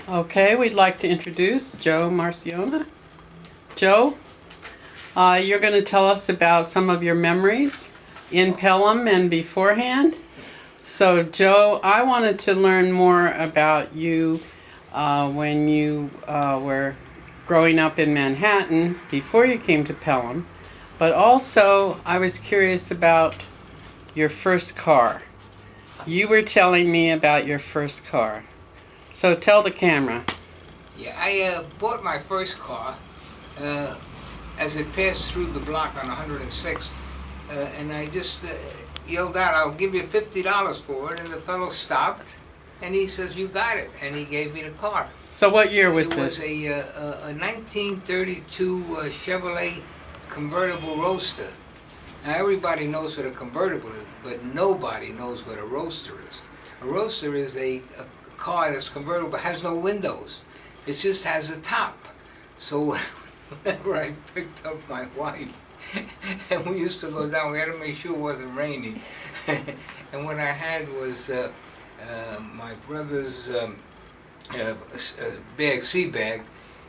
Okay, we'd like to introduce Joe Marciona. Joe, you're going to tell us about some of your memories in Pelham and beforehand. So, Joe, I wanted to learn more about you when you were growing up in Manhattan before you came to Pelham. But also, I was curious about your first car. You were telling me about your first car. So tell the camera. Yeah, I bought my first car as it passed through the block on 106th, and I just yelled out, "I'll give you $50 for it," and the fellow stopped, and he says, "You got it," and he gave me the car. So what year was this? It was a 1932 Chevrolet convertible Roadster. Now everybody knows what a convertible is, but nobody knows what a Roadster is. A Roadster is a car that's convertible but has no windows. It just has a top. So whenever I picked up my wife, and we used to go down, we had to make sure it wasn't raining. And what I had was my brother's sea bag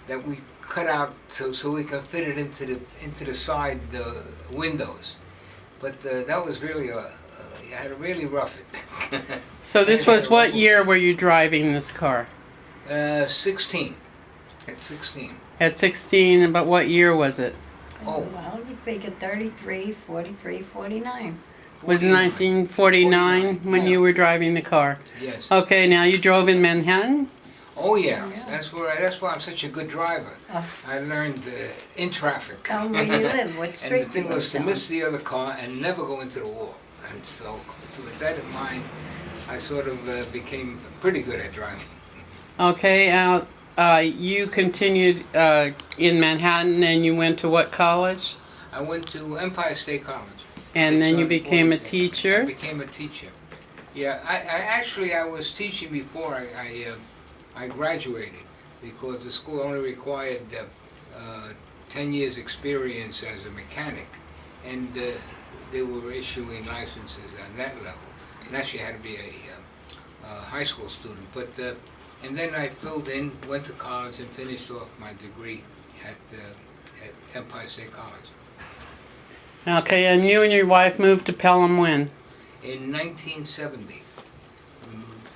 that we cut out so we could fit it into the side windows. But that was really you had to really rough it. So this was what year were you driving this car? 16. At 16. At 16, but what year was it? Oh. Well, you figure 33, 43, 49. Was 1949 when Yeah. you were driving the car? Yes. Okay, now you drove in Manhattan? Oh yeah. Yeah. That's why I'm such a good driver. Oh. I learned in traffic. Tell them where you live, what And street the thing you was to live miss the other car and never go into the wall. And so, with that in mind, I sort of became pretty good at driving. Okay, you continued in Manhattan and you went to what college? I went to Empire State College. And then It's you on became a 40th. I teacher? became a teacher. Yeah, I was teaching before I graduated because the school only required 10 years experience as a mechanic, and they were issuing licenses on that level. And actually, I had to be a high school student. But and then I filled in, went to college, and finished off my degree at Empire State College. Okay, and you and your wife moved to Pelham when? In 1970, we moved.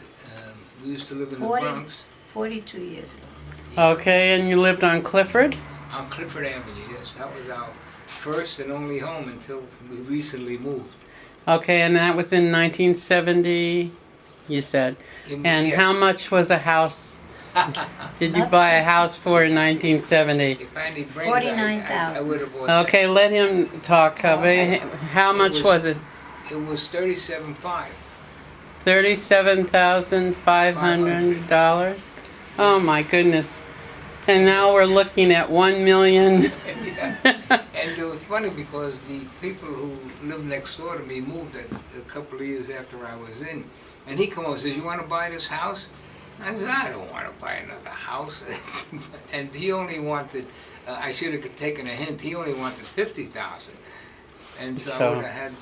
We used to live in the 40. Bronx. 42 years ago. Okay, and you lived on Clifford? On Clifford Avenue, yes. That was our first and only home until we recently moved. Okay, and that was in 1970, you said. And Yes. how much was a house? Did you buy a house for in 1970? If I had any brains, I $49,000. would have bought that. Okay, let him talk, Covey. How much was it? It was $37,500. $37,500? Oh my goodness. And now we're looking at 1 million. Yeah. And it was funny because the people who lived next door to me moved a couple of years after I was in. And he come over and says, "You want to buy this house?" I said, "I don't want to buy another house." And he only wanted, I should have taken a hint, he only wanted $50,000. And so I would have had,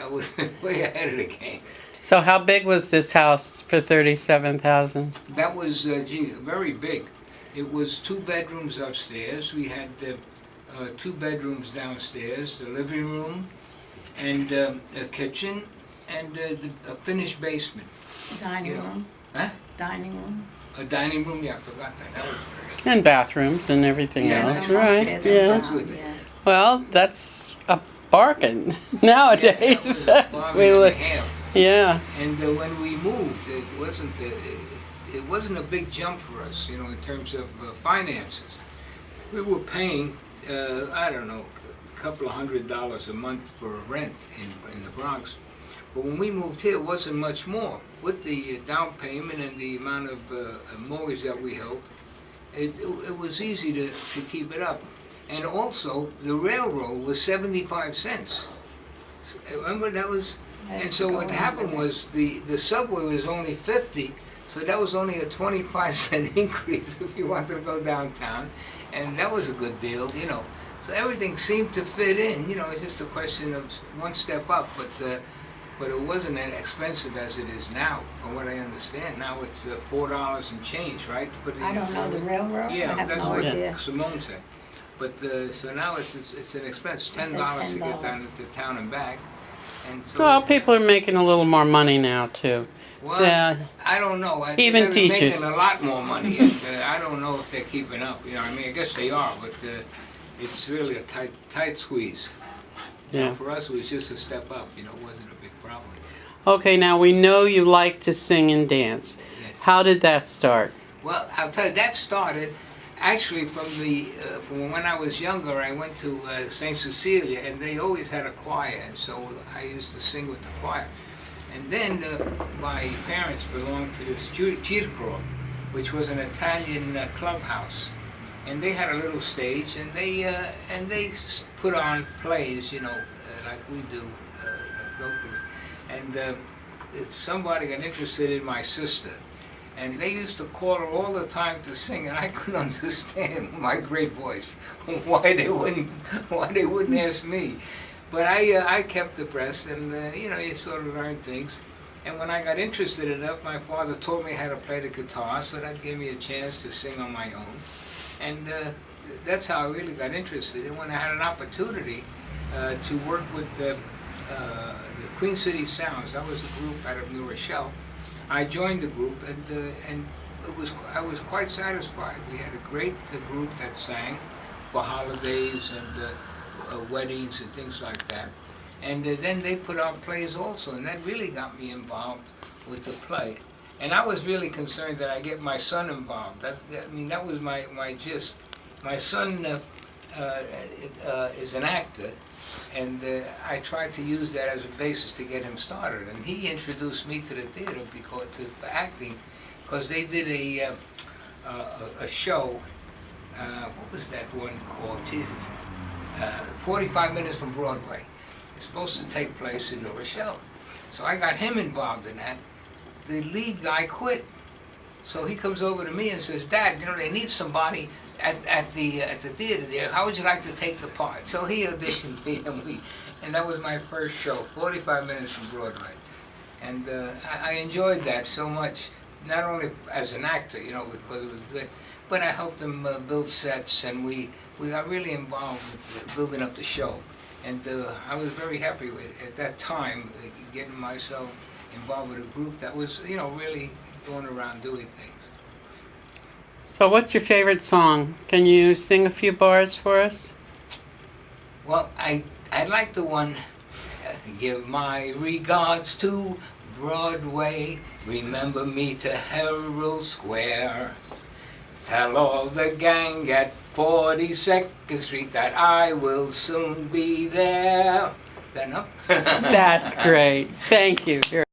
I would have been way ahead of the game. So how big was this house for $37,000? That was, very big. It was 2 bedrooms upstairs. We had 2 bedrooms downstairs, the living room, and a kitchen, and a finished basement. Dining You know. room. Huh? Dining room. A dining room? Yeah, I forgot that. That was very And bathrooms and everything Yeah, else, that's right? Yeah, Yeah. that's with it. yeah. Well, that's a bargain nowadays. That was a farm and a half. Yeah. And when we moved, it wasn't a big jump for us, you know, in terms of finances. We were paying, I don't know, a couple of $100 a month for rent in the Bronx. But when we moved here, it wasn't much more. With the down payment and the amount of mortgage that we held, it was easy to keep it up. And also, the railroad was 75 cents. So, remember, that was... And so what happened was the subway was only 50, so that was only a 25-cent increase if you wanted to go downtown, and that was a good deal, you know. So everything seemed to fit in, you know. It's just a question of one step up. But but it wasn't as expensive as it is now. From what I understand, now it's $4 and change, right? I don't know the railroad. I Yeah, have that's no what idea. Simone said. But so now it's an expense, She said $10 to get down $10. to town and back. And so, Well, people are making a little more money now too. well, Yeah. I don't know. Even They're teachers. making a lot more money, and I don't know if they're keeping up. You know, what I mean, I guess they are, but it's really a tight squeeze. You know, Yeah. for us, it was just a step up. You know, it wasn't a big problem. Okay, now we know you like to sing and dance. Yes. How did that start? Well, I'll tell you, that started actually from when I was younger. I went to St. Cecilia, and they always had a choir, and so I used to sing with the choir. And then my parents belonged to this Circolo, which was an Italian clubhouse, and they had a little stage, and they put on plays, you know, like we do locally. And somebody got interested in my sister. And they used to call her all the time to sing, and I couldn't understand my great voice why they wouldn't ask me. But I kept abreast, and you know, you sort of learn things. And when I got interested enough, my father taught me how to play the guitar, so that gave me a chance to sing on my own. And that's how I really got interested. And when I had an opportunity to work with the Queen City Sounds, that was a group out of New Rochelle. I joined the group, and I was quite satisfied. We had a great group that sang for holidays and weddings and things like that. And then they put on plays also, and that really got me involved with the play. And I was really concerned that I get my son involved. That was my gist. My son is an actor, and I tried to use that as a basis to get him started. And he introduced me to the theater for acting, because they did a show. What was that one called? Jesus, 45 Minutes from Broadway. It's supposed to take place in New Rochelle. So I got him involved in that. The lead guy quit. So he comes over to me and says, "Dad, you know, they need somebody at the theater there. How would you like to take the part?" So he auditioned me, and that was my first show, 45 Minutes from Broadway. And I enjoyed that so much, not only as an actor, you know, because it was good, but I helped them build sets, and we got really involved with building up the show. And I was very happy at that time getting myself involved with a group that was, you know, really going around doing things. So what's your favorite song? Can you sing a few bars for us? Well, I like the one, "Give my regards to Broadway, remember me to Herald Square. Tell all the gang at 42nd Street that I will soon be there." That enough? That's great. Thank you.